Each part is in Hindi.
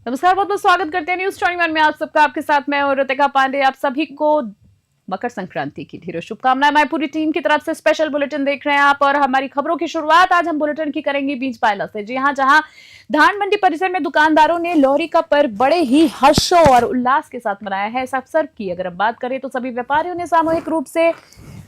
नमस्कार, बहुत बहुत स्वागत करते हैं न्यूज 21 में आप सबका। आपके साथ मैं और ऋतिका पांडे। आप सभी को मकर संक्रांति की ढेरों शुभकामनाएं। हमारी पूरी टीम की तरफ से स्पेशल बुलेटिन देख रहे हैं आप, और हमारी खबरों की शुरुआत आज हम बुलेटिन की करेंगे बीज पायला से। जी हां, जहां धान मंडी परिसर में दुकानदारों ने लोहरी का पर्व बड़े ही हर्षों और उल्लास के साथ मनाया है। इस अवसर की अगर हम बात करें तो सभी व्यापारियों ने सामूहिक रूप से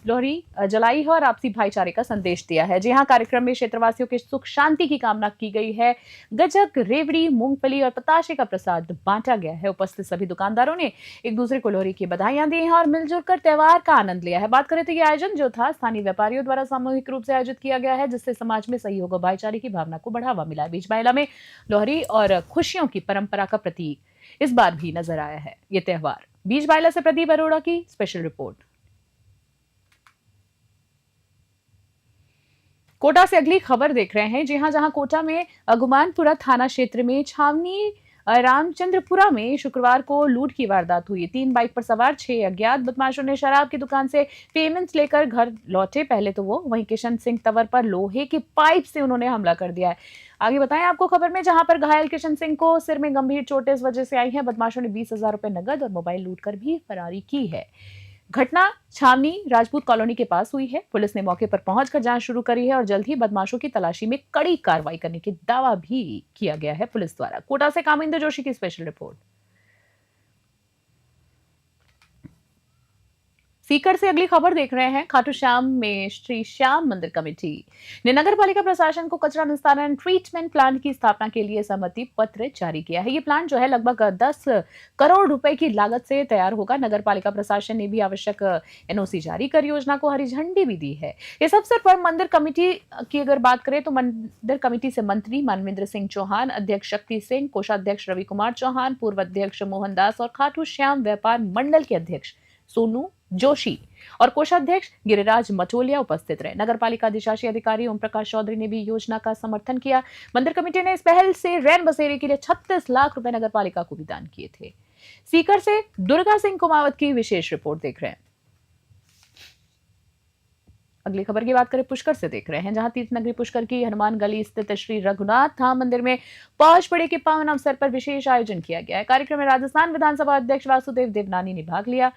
लोहरी जलाई है और आपसी भाईचारे का संदेश दिया है। जी हां, कार्यक्रम में क्षेत्रवासियों के सुख शांति की कामना की गई है। गजक, रेवड़ी, मूंगफली और पताशे का प्रसाद बांटा गया है। उपस्थित सभी दुकानदारों ने एक दूसरे को लोहरी की बधाइयां दी हैं और मिलजुल कर त्योहार का आनंद लिया है। बात करें तो ये आयोजन जो था स्थानीय व्यापारियों द्वारा सामूहिक रूप से आयोजित किया गया है, जिससे समाज में सहयोग और भाईचारे की भावना को बढ़ावा मिला है। बीज पायला में लोहरी और खुशियों की परंपरा का प्रतीक इस बार भी नजर आया है ये त्योहार। बीज पायला से प्रदीप अरोड़ा की स्पेशल रिपोर्ट। कोटा से अगली खबर देख रहे हैं। जी हां, जहां कोटा में गुमानपुरा थाना क्षेत्र में छावनी रामचंद्रपुरा में शुक्रवार को लूट की वारदात हुई। 3 बाइक पर सवार 6 अज्ञात बदमाशों ने शराब की दुकान से पेमेंट लेकर घर लौटे। पहले तो वो वहीं किशन सिंह तंवर पर लोहे की पाइप से उन्होंने हमला कर दिया है। आगे बताएं आपको खबर में, जहां पर घायल किशन सिंह को सिर में गंभीर चोटें इस वजह से आई है। बदमाशों ने 20,000 रुपए नगद और मोबाइल लूट कर भी फरारी की है। घटना छावनी राजपूत कॉलोनी के पास हुई है। पुलिस ने मौके पर पहुंचकर जांच शुरू करी है और जल्द ही बदमाशों की तलाशी में कड़ी कार्रवाई करने की दावा भी किया गया है पुलिस द्वारा। कोटा से कामिंदर जोशी की स्पेशल रिपोर्ट। सीकर से अगली खबर देख रहे हैं। खाटू श्याम में श्री श्याम मंदिर कमेटी ने नगर पालिका प्रशासन को कचरा निस्तारण ट्रीटमेंट प्लांट की स्थापना के लिए सहमति पत्र जारी किया है। ये प्लांट जो है लगभग 10 करोड़ रुपए की लागत से तैयार होगा। नगर पालिका प्रशासन ने भी आवश्यक एनओसी जारी कर योजना को हरी झंडी भी दी है। इस अवसर पर मंदिर कमेटी की अगर बात करें तो मंदिर कमेटी से मंत्री मानवेंद्र सिंह चौहान, अध्यक्ष शक्ति सिंह, कोषाध्यक्ष रवि कुमार चौहान, पूर्व अध्यक्ष मोहन दास और खाटू श्याम व्यापार मंडल के अध्यक्ष सोनू जोशी और कोषाध्यक्ष गिरिराज मटोलिया उपस्थित रहे। नगर पालिका अधिशासी अधिकारी ओम प्रकाश चौधरी ने भी योजना का समर्थन किया। मंदिर कमेटी ने इस पहल से रैन बसेरे के लिए 36 लाख रुपए नगर पालिका को भी दान किए थे। सीकर से दुर्गा सिंह कुमावत की विशेष रिपोर्ट देख रहे हैं। अगली खबर की बात करें, पुष्कर से देख रहे हैं, जहां तीर्थ नगरी पुष्कर की हनुमान गली स्थित श्री रघुनाथ धाम मंदिर में पौष बड़े के पावन अवसर पर विशेष आयोजन किया गया है। कार्यक्रम में राजस्थान विधानसभा अध्यक्ष वासुदेव देवनानी ने भाग लिया।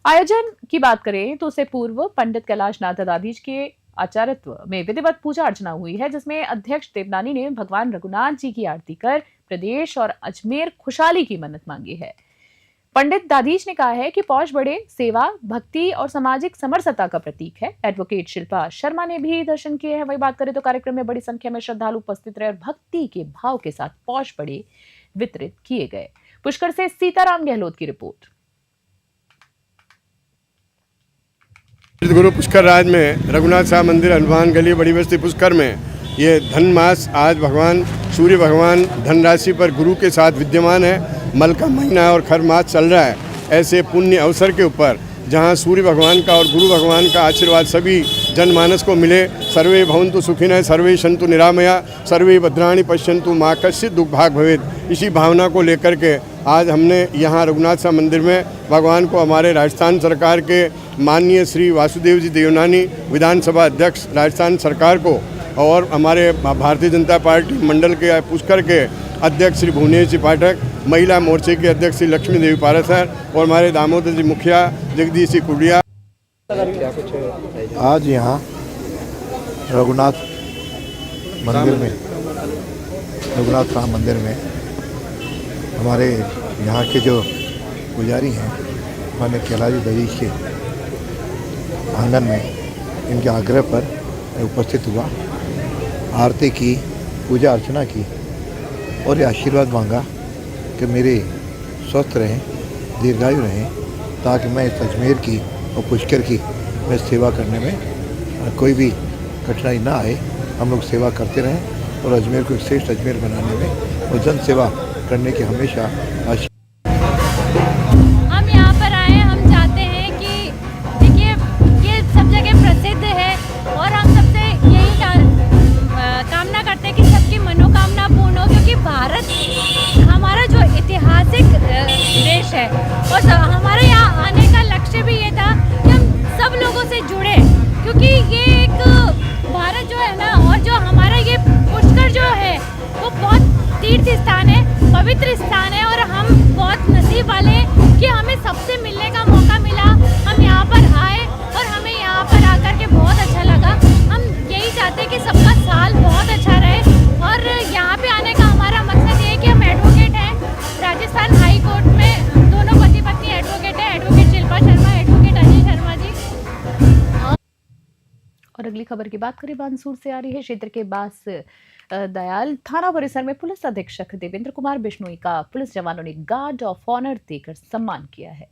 आयोजन की बात करें तो उससे पूर्व पंडित कैलाश नाथ दादीज के आचार्यत्व में विधिवत पूजा अर्चना हुई है, जिसमें अध्यक्ष देवनानी ने भगवान रघुनाथ जी की आरती कर प्रदेश और अजमेर खुशहाली की मन्नत मांगी है। पंडित दादीज ने कहा है कि पौष बड़े सेवा, भक्ति और सामाजिक समरसता का प्रतीक है। एडवोकेट शिल्पा शर्मा ने भी दर्शन किए हैं। वही बात करें तो कार्यक्रम में बड़ी संख्या में श्रद्धालु उपस्थित रहे और भक्ति के भाव के साथ पौष बड़े वितरित किए गए। पुष्कर से सीताराम गहलोत की रिपोर्ट। गुरु पुष्कर राज में रघुनाथ साहब मंदिर हनुमान गली बड़ी बस्ती पुष्कर में ये धन मास आज भगवान सूर्य भगवान धन राशि पर गुरु के साथ विद्यमान है। मल का महीना है और खर मास चल रहा है। ऐसे पुण्य अवसर के ऊपर जहाँ सूर्य भगवान का और गुरु भगवान का आशीर्वाद सभी जनमानस को मिले। सर्वे भवन्तु सुखिनः, सर्वे सन्तु निरामया, सर्वे भद्राणि पश्यन्तु मा कश्चित् दुःख भाग् भवेत्। इसी भावना को लेकर के आज हमने यहाँ रघुनाथ साहब मंदिर में भगवान को हमारे राजस्थान सरकार के माननीय श्री वासुदेव जी देवनानी विधानसभा अध्यक्ष राजस्थान सरकार को और हमारे भारतीय जनता पार्टी मंडल के पुष्कर के अध्यक्ष श्री भुवनेश जी पाठक, महिला मोर्चे के अध्यक्ष श्री लक्ष्मी देवी पारासर और हमारे दामोदर जी मुखिया जगदीश जी कुडिया। आज यहाँ रघुनाथ मंदिर में रघुनाथ राम मंदिर में हमारे यहाँ के जो पुजारी हैं माननीय कैलाश दादीज के आंगन में इनके आग्रह पर उपस्थित हुआ, आरती की, पूजा अर्चना की और ये आशीर्वाद मांगा कि मेरे स्वस्थ रहें, दीर्घायु रहें, ताकि मैं इस अजमेर की और पुष्कर की मैं सेवा करने में कोई भी कठिनाई ना आए। हम लोग सेवा करते रहें और अजमेर को एक श्रेष्ठ अजमेर बनाने में और जन सेवा करने की हमेशा हम यहाँ पर आए। हम चाहते हैं कि देखिए ये सब जगह प्रसिद्ध है और हम सबसे यही कामना करते हैं कि सबकी मनोकामना पूर्ण हो, क्योंकि भारत हमारा जो ऐतिहासिक देश है और हमारे यहाँ आने का लक्ष्य भी ये था कि हम सब लोगों से जुड़े, क्योंकि ये एक भारत जो है ना, और जो हमारा ये पुष्कर जो है वो बहुत तीर्थ स्थान है, पवित्र स्थान है और हम बहुत नसीब वाले हैं कि हमें सबसे मिलने का मौका मिला। हम यहाँ पर आए और हमें यहाँ पर आकर के बहुत अच्छा लगा। हम यही चाहते हैं कि सबका साल बहुत अच्छा रहे और यहाँ पे आने का हमारा मकसद ये है कि हम एडवोकेट हैं राजस्थान हाई कोर्ट में, दोनों पति पत्नी एडवोकेट हैं, एडवोकेट शिल्पा शर्मा, एडवोकेट अजय शर्मा जी। और अगली खबर की बात करें बानसूर से आ रही है। क्षेत्र के बास दयाल थाना परिसर में पुलिस अधीक्षक देवेंद्र कुमार बिश्नोई का पुलिस जवानों ने गार्ड ऑफ ऑनर देकर सम्मान किया है।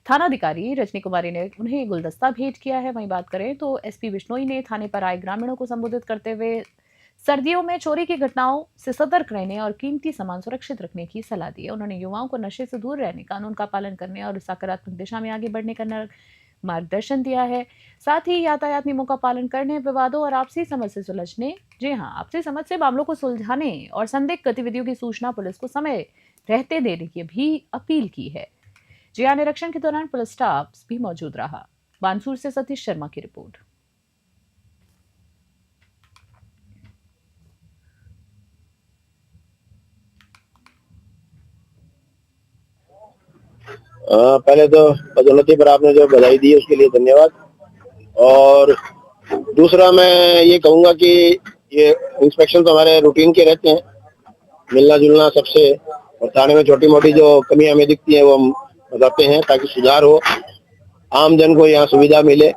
थानाधिकारी रजनी कुमारी ने उन्हें गुलदस्ता भेंट किया है। वहीं बात करें तो एसपी बिश्नोई ने थाने पर आए ग्रामीणों को संबोधित करते हुए सर्दियों में चोरी की घटनाओं से सतर्क रहने और कीमती सामान सुरक्षित रखने की सलाह दी है। उन्होंने युवाओं को नशे से दूर रहने, कानून का पालन करने और सकारात्मक दिशा में आगे बढ़ने का मार्गदर्शन दिया है। साथ ही यातायात नियमों का पालन करने, विवादों और आपसी समझ से सुलझने, जी हाँ, आपसी समझ से मामलों को सुलझाने और संदिग्ध गतिविधियों की सूचना पुलिस को समय रहते देने की भी अपील की है। जिया निरीक्षण के दौरान पुलिस स्टाफ भी मौजूद रहा। बानसूर से सतीश शर्मा की रिपोर्ट। पहले तो पदोन्नति पर आपने जो बधाई दी उसके लिए धन्यवाद। और दूसरा मैं ये कहूँगा कि ये इंस्पेक्शन तो हमारे रूटीन के रहते हैं, मिलना जुलना सबसे, और थाने में छोटी मोटी जो कमियां हमें दिखती हैं वो हम बताते हैं ताकि सुधार हो, आम जन को यहाँ सुविधा मिले।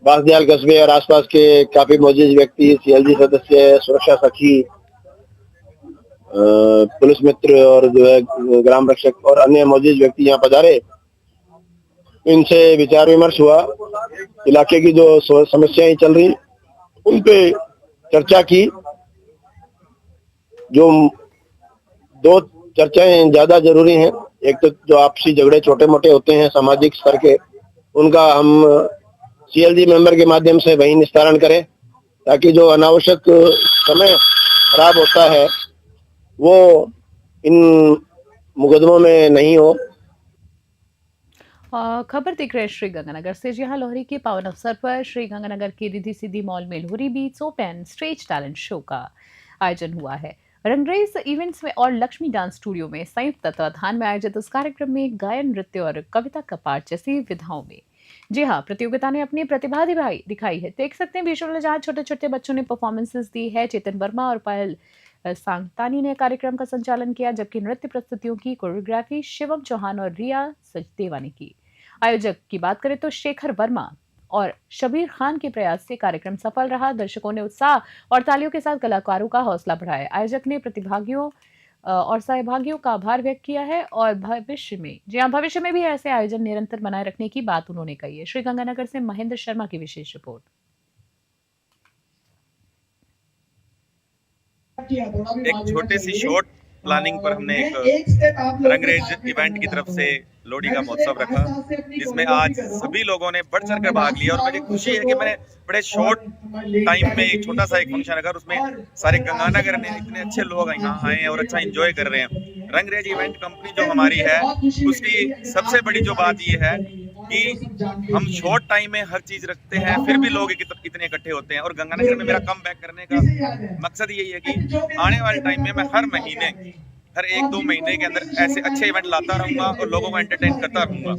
बांसदयाल कस्बे और आसपास के काफी मौजूद व्यक्ति, सीएलजी सदस्य, सुरक्षा सखी, पुलिस मित्र और जो है ग्राम रक्षक और अन्य मौजूद व्यक्ति यहाँ पधारे। इनसे विचार विमर्श हुआ, इलाके की जो समस्याएं चल रही उन पे चर्चा की। जो दो चर्चाएं ज्यादा जरूरी हैं, एक तो जो आपसी झगड़े छोटे मोटे होते हैं सामाजिक स्तर के, उनका हम सीएलजी मेंबर के माध्यम से वही निस्तारण करें ताकि जो अनावश्यक समय खराब होता है वो इन मुकदमों में नहीं हो। खबर देख रहे हैं श्रीगंगानगर से। जहां लोहड़ी के पावन अवसर पर श्रीगंगानगर के रिद्धि सिद्धि मॉल में Lohri beats open stage talent show का आयोजन हुआ है। रंगरेज इवेंट्स में और लक्ष्मी डांस स्टूडियो में संयुक्त तत्वाधान में आयोजित इस कार्यक्रम में गायन, नृत्य और कविता का पाठ जैसी विधाओं में, जी हाँ, प्रतियोगिता ने अपनी प्रतिभा दिखाई है। देख सकते हैं विजुअल में जहाँ छोटे छोटे बच्चों ने परफॉर्मेंसेस दी है। चेतन वर्मा और पायल सांगतानी ने कार्यक्रम का संचालन किया, जबकि नृत्य प्रस्तुतियों की कोरियोग्राफी शिवम चौहान और रिया सचदेवा ने की। आयोजक की बात करें तो शेखर वर्मा और शबीर खान के प्रयास से कार्यक्रम सफल रहा। दर्शकों ने उत्साह और तालियों के साथ कलाकारों का हौसला बढ़ाया। आयोजक ने प्रतिभागियों और सहभागियों का आभार व्यक्त किया है और भविष्य में भी ऐसे आयोजन निरंतर बनाए रखने की बात उन्होंने कही है। श्रीगंगानगर से महेंद्र शर्मा की विशेष रिपोर्ट। एक छोटे सी शॉर्ट प्लानिंग पर हमने एक रंगरेज इवेंट की तरफ से लोहड़ी का महोत्सव रखा, जिसमें आज सभी लोगों ने बढ़ चढ़ कर भाग लिया। और मुझे खुशी है कि मैंने बड़े शॉर्ट टाइम में एक छोटा सा एक फंक्शन रखा और उसमें सारे गंगानगर में इतने अच्छे लोग यहाँ आए हैं और अच्छा एंजॉय कर रहे हैं। रंगरेज इवेंट कंपनी जो हमारी है उसकी सबसे बड़ी जो बात ये है कि हम शॉर्ट टाइम में हर चीज रखते हैं, फिर भी लोग इतने इकट्ठे होते हैं। और गंगानगर में मेरा कम बैक करने का मकसद यही है कि आने वाले टाइम में मैं हर महीने, हर 1-2 महीने के अंदर ऐसे अच्छे इवेंट लाता रहूंगा और लोगों को एंटरटेन करता रहूंगा।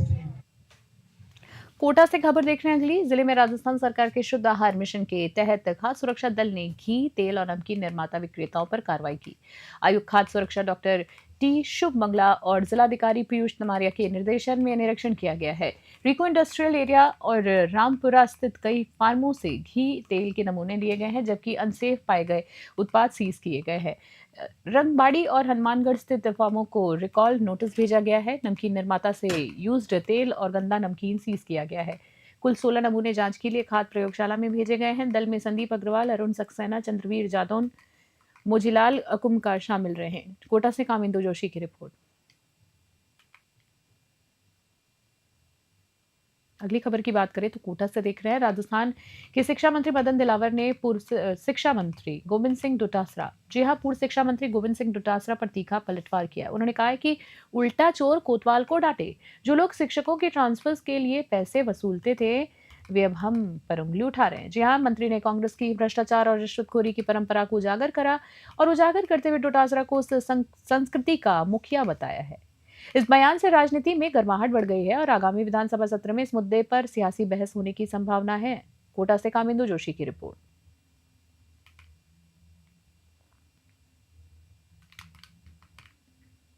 कोटा से खबर देख रहे हैं अगली। जिले में राजस्थान सरकार के शुद्ध आहार मिशन के तहत खाद्य सुरक्षा दल ने घी, तेल और नमकीन निर्माता विक्रेताओं पर कार्रवाई की। आयुक्त खाद्य सुरक्षा डॉक्टर टी शुभ मंगला और जिलाधिकारी पीयूष तमारिया के निर्देशन में निरीक्षण किया गया है। रिको इंडस्ट्रियल एरिया और रामपुरा स्थित कई फार्मों से घी, तेल के नमूने लिए गए हैं, जबकि अनसेफ पाए गए उत्पाद सीज किए गए हैं। रंगबाड़ी और हनुमानगढ़ स्थित फार्मों को रिकॉल नोटिस भेजा गया है। नमकीन निर्माता से यूज्ड तेल और गंदा नमकीन सीज किया गया है। कुल 16 नमूने जांच के लिए खाद्य प्रयोगशाला में भेजे गए हैं। दल में संदीप अग्रवाल, अरुण सक्सेना, चंद्रवीर जादौन, मोजीलाल अकुमकार शामिल रहे हैं। कोटा से कामिंदु जोशी की रिपोर्ट। अगली खबर की बात करें तो कोटा से देख रहे हैं। राजस्थान के शिक्षा मंत्री मदन दिलावर ने पूर्व शिक्षा मंत्री गोविंद सिंह डोटासरा, जी हां, पूर्व शिक्षा मंत्री गोविंद सिंह डोटासरा पर तीखा पलटवार किया। उन्होंने कहा है कि उल्टा चोर कोतवाल को डांटे। जो लोग शिक्षकों के ट्रांसफर्स के लिए पैसे वसूलते थे, वे अब हम पर उंगली उठा रहे हैं। जी हाँ, मंत्री ने कांग्रेस की भ्रष्टाचार और रिश्वतखोरी की परंपरा को उजागर करा और उजागर करते हुए डोटासरा को उस संस्कृति का मुखिया बताया है। इस बयान से राजनीति में गर्माहट बढ़ गई है और आगामी विधानसभा सत्र में इस मुद्दे पर सियासी बहस होने की संभावना है। कोटा से कामिंदु जोशी की रिपोर्ट।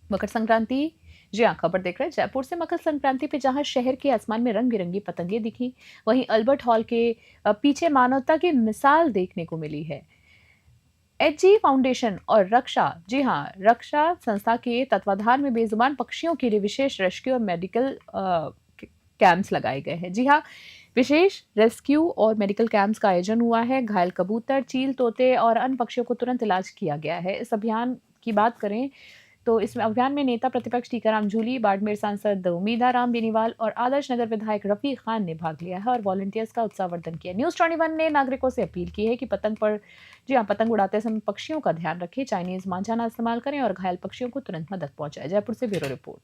मकर संक्रांति, जी हाँ, खबर देख रहे हैं जयपुर से। मकर संक्रांति पे जहां शहर के आसमान में रंग बिरंगी पतंगे दिखी, वहीं अल्बर्ट हॉल के पीछे मानवता की मिसाल देखने को मिली है। एचजी फाउंडेशन और रक्षा, जी हाँ, रक्षा संस्था के तत्वाधान में बेजुबान पक्षियों के लिए विशेष रेस्क्यू और मेडिकल कैंप्स लगाए गए हैं। जी हाँ, विशेष रेस्क्यू और मेडिकल कैंप्स का आयोजन हुआ है। घायल कबूतर, चील, तोते और अन्य पक्षियों को तुरंत इलाज किया गया है। इस अभियान की बात करें तो इस अभियान में नेता प्रतिपक्ष टीकाराम जूली, बाड़मेर सांसद उम्मीदाराम बेनीवाल और आदर्श नगर विधायक रफी खान ने भाग लिया है और वॉलंटियर्स का उत्साहवर्धन किया। न्यूज़ 21 ने नागरिकों से अपील की है कि पतंग उड़ाते समय पक्षियों का ध्यान रखें, चाइनीज मांझा ना इस्तेमाल करें और घायल पक्षियों को तुरंत मदद पहुंचाएं। जयपुर से ब्यूरो रिपोर्ट।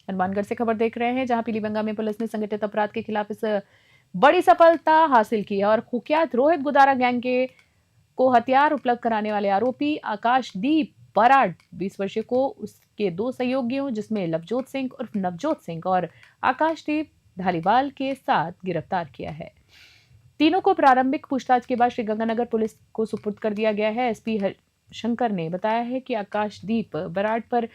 हनुमानगढ़ से खबर देख रहे हैं जहां पीलीबंगा में पुलिस ने संगठित अपराध के खिलाफ इस बड़ी सफलता हासिल की है और कुख्यात रोहित गुदारा गैंग को हथियार उपलब्ध कराने वाले आरोपी आकाशदीप बराड़ 20 वर्षीय को उसके 2 सहयोगियों जिसमें लवजोत सिंह उर्फ नवजोत सिंह और आकाशदीप धालीवाल के साथ गिरफ्तार किया है। तीनों को प्रारंभिक पूछताछ के बाद श्रीगंगानगर पुलिस को सुपुर्द कर दिया गया है। एसपी शंकर ने बताया है कि आकाशदीप बराड़ पर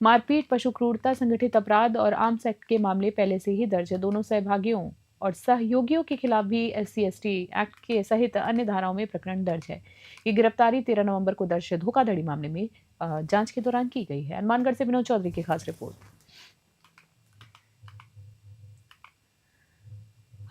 मारपीट, पशु क्रूरता, संगठित अपराध और आर्म्स एक्ट के मामले पहले से ही दर्ज है। दोनों सहभागियों और सहयोगियों के खिलाफ भी SC/ST एक्ट के सहित अन्य धाराओं में प्रकरण दर्ज है। ये गिरफ्तारी 13 नवंबर को दर्ज धोखाधड़ी मामले में जांच के दौरान की गई है। हनुमानगढ़ से विनोद चौधरी की खास रिपोर्ट।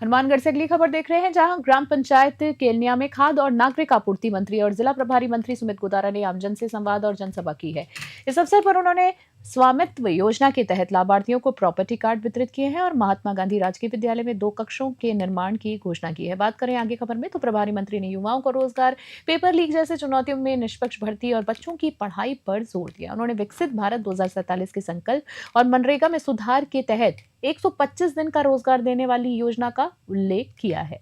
हनुमानगढ़ से अगली खबर देख रहे हैं जहां ग्राम पंचायत केलनिया में खाद्य और नागरिक आपूर्ति मंत्री और जिला प्रभारी मंत्री सुमित गुदारा ने आमजन से संवाद और जनसभा की है। इस अवसर पर उन्होंने स्वामित्व योजना के तहत लाभार्थियों को प्रॉपर्टी कार्ड वितरित किए हैं और महात्मा गांधी राजकीय विद्यालय में 2 कक्षों के निर्माण की घोषणा की है। बात करें आगे खबर में तो प्रभारी मंत्री ने युवाओं को रोजगार, पेपर लीक जैसे चुनौतियों में निष्पक्ष भर्ती और बच्चों की पढ़ाई पर जोर दिया। उन्होंने विकसित भारत 2047 के संकल्प और मनरेगा में सुधार के तहत 125 दिन का रोजगार देने वाली योजना का उल्लेख किया है।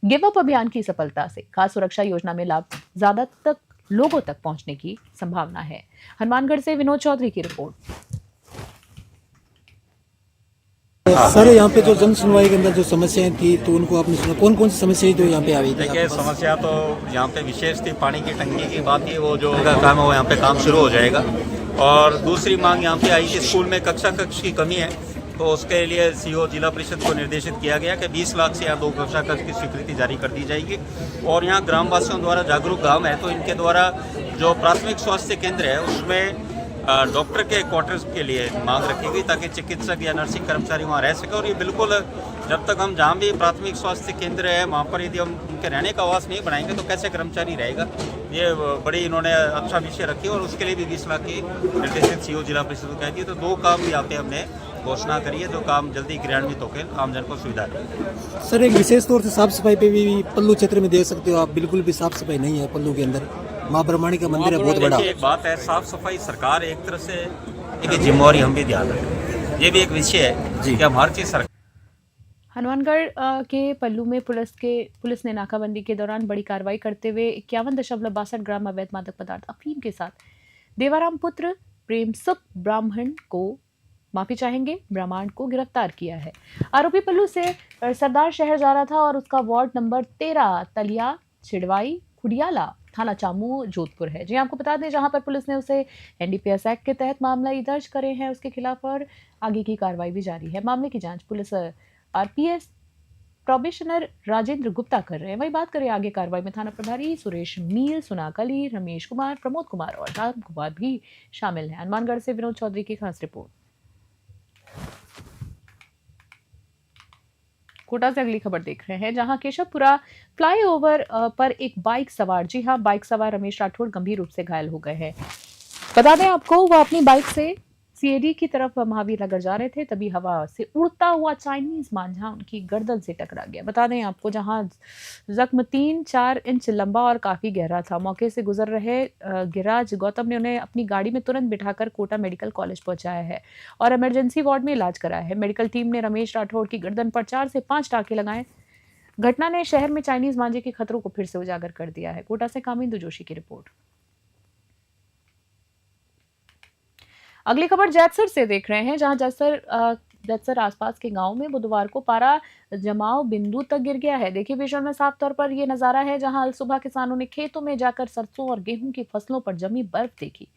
गिव अप अभियान की सफलता से खाद्य सुरक्षा योजना में लाभ ज्यादा तक लोगों तक पहुंचने की संभावना है। हनुमानगढ़ से विनोद चौधरी की रिपोर्ट। सर, यहाँ पे जो जन सुनवाई के अंदर जो समस्याएं थी तो उनको आपने सुना, कौन कौन सी समस्याएं जो यहाँ पे आई थी? देखिए, समस्या तो यहाँ पे विशेष थी, पानी की टंकी की बात थी। वो जो काम है वो यहाँ पे काम शुरू हो जाएगा। और दूसरी मांग यहाँ पे आई कि स्कूल में कक्ष की कमी है, तो उसके लिए CO जिला परिषद को निर्देशित किया गया कि 20 लाख से यहाँ 2 कक्षा कक्ष की स्वीकृति जारी कर दी जाएगी। और यहाँ ग्रामवासियों द्वारा जागरूक गांव है, तो इनके द्वारा जो प्राथमिक स्वास्थ्य केंद्र है उसमें डॉक्टर के क्वार्टर्स के लिए मांग रखी गई ताकि चिकित्सक या नर्सिंग कर्मचारी वहाँ रह सके। और ये बिल्कुल, जब तक हम जहाँ भी प्राथमिक स्वास्थ्य केंद्र है वहाँ पर यदि हम उनके रहने का आवास नहीं बनाएंगे तो कैसे कर्मचारी रहेगा। ये बड़ी इन्होंने अच्छा विषय रखी और उसके लिए भी 20 लाख की निर्देशित CO जिला परिषद को कह दी। तो 2 काम यहाँ पे हमने घोषणा करी है, जो काम जल्दी क्रियान्वित होकर आमजन को सुविधा देगी। सर, एक विशेष तौर से साफ सफाई पे भी पल्लू क्षेत्र में देख सकते हो आप, बिल्कुल भी साफ सफाई नहीं है पल्लू के अंदर। माँ ब्रह्मणी का मंदिर है बहुत बड़ा। एक बात है, साफ सफाई सरकार एक तरह से एक जिम्मेवारी हम भी ध्यान रखें, ये भी एक विषय है जी कि हमारी चीज सरकार। हनुमानगढ़ के पल्लू में पुलिस ने नाकाबंदी के दौरान बड़ी कार्रवाई करते हुए 51.62 ग्राम अवैध मादक पदार्थ अफीम के साथ देवाराम पुत्र प्रेमसुख ब्राह्मण को गिरफ्तार किया है। आरोपी पल्लू से सरदार शहर जा रहा था और उसका वार्ड नंबर 13 तलिया छिड़वाई खुडियाला थाना चामू जोधपुर है। जी आपको बता दें, जहां पर पुलिस ने उसे NDPS एक्ट के तहत मामला दर्ज करे हैं उसके खिलाफ और आगे की कार्रवाई भी जारी है। मामले की जांच police RPS probationer Rajendra Gupta कर रहे हैं। वही बात करें आगे कार्रवाई में थाना प्रभारी सुरेश मील, सुनाक अली, रमेश कुमार, प्रमोद कुमार और राम कुमार भी शामिल हैं। हनुमानगढ़ से विनोद चौधरी की खास रिपोर्ट। कोटा से अगली खबर देख रहे हैं जहां केशवपुरा फ्लाईओवर पर एक बाइक सवार, जी हां, बाइक सवार रमेश राठौड़ गंभीर रूप से घायल हो गए हैं। बता दें आपको, वो अपनी बाइक से सीएडी की तरफ महावीर नगर जा रहे थे, तभी हवा से उड़ता हुआ चाइनीज मांझा उनकी गर्दन से टकरा गया। बता दें आपको, जहां जख्म 3-4 इंच लंबा और काफी गहरा था। मौके से गुजर रहे गिराज गौतम ने उन्हें अपनी गाड़ी में तुरंत बिठाकर कोटा मेडिकल कॉलेज पहुंचाया है और इमरजेंसी वार्ड में इलाज कराया है। मेडिकल टीम ने रमेश राठौड़ की गर्दन पर 4 से 5 टाके लगाए। घटना ने शहर में चाइनीज मांझे के खतरों को फिर से उजागर कर दिया है। कोटा से कामिंदु जोशी की रिपोर्ट। अगली खबर जैतसर से देख रहे हैं, जहां जैतसर आसपास के गांव में बुधवार को पारा जमाव बिंदु तक गिर गया है। देखिए विजुअल में साफ तौर पर यह नजारा है, जहां अल सुबह किसानों ने खेतों में जाकर सरसों और गेहूं की फसलों पर जमी बर्फ देखी।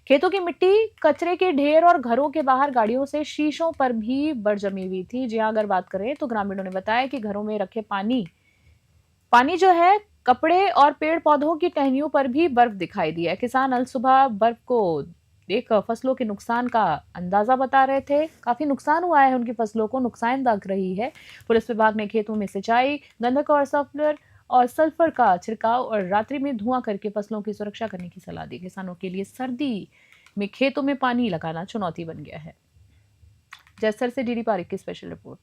खेतों की मिट्टी, कचरे के ढेर और घरों के बाहर गाड़ियों से शीशों पर भी बर्फ जमी हुई थी। जी अगर बात करें तो ग्रामीणों ने बताया कि घरों में रखे पानी जो है, कपड़े और पेड़ पौधों की टहनियों पर भी बर्फ दिखाई दी है। किसान अल सुबह बर्फ को देख फसलों के नुकसान का अंदाजा बता रहे थे। काफी नुकसान हुआ है उनकी फसलों को, नुकसान लग रही है। पुलिस विभाग ने खेतों में सिंचाई, गंधक और सल्फर का छिड़काव और रात्रि में धुआं करके फसलों की सुरक्षा करने की सलाह दी। किसानों के लिए सर्दी में खेतों में पानी लगाना चुनौती बन गया है। जैसर से डीडी पारिक की स्पेशल रिपोर्ट।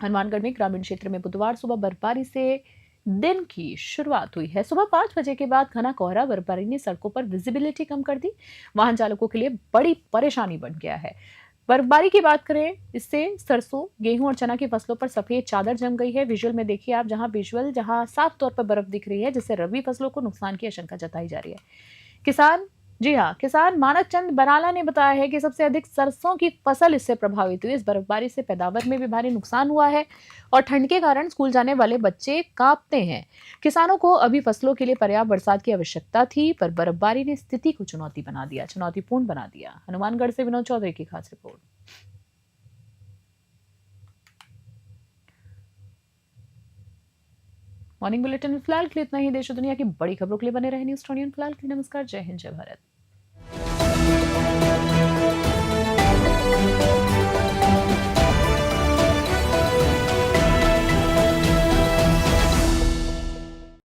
हनुमानगढ़ में ग्रामीण क्षेत्र में बुधवार सुबह बर्फबारी से दिन की शुरुआत हुई है। सुबह 5 बजे के बाद घना कोहरा बर्फबारी ने सड़कों पर विजिबिलिटी कम कर दी। वाहन चालकों के लिए बड़ी परेशानी बन गया है। बर्फबारी की बात करें, इससे सरसों, गेहूं और चना की फसलों पर सफेद चादर जम गई है। विजुअल में देखिए आप, जहां साफ तौर पर बर्फ दिख रही है, जिससे रबी फसलों को नुकसान की आशंका जताई जा रही है। किसान मानक चंद बराला ने बताया है कि सबसे अधिक सरसों की फसल इससे प्रभावित हुई। इस बर्फबारी से पैदावार में भी भारी नुकसान हुआ है और ठंड के कारण स्कूल जाने वाले बच्चे कांपते हैं। किसानों को अभी फसलों के लिए पर्याप्त बरसात की आवश्यकता थी, पर बर्फबारी ने स्थिति को चुनौतीपूर्ण बना दिया। हनुमानगढ़ से विनोद चौधरी की खास रिपोर्ट। मॉर्निंग बुलेटिन में फिलहाल के लिए इतना ही। देश और दुनिया की बड़ी खबरों के लिए बने रहे न्यूज़ 21 फिलहाल के लिए नमस्कार, जय हिंद, जय भारत।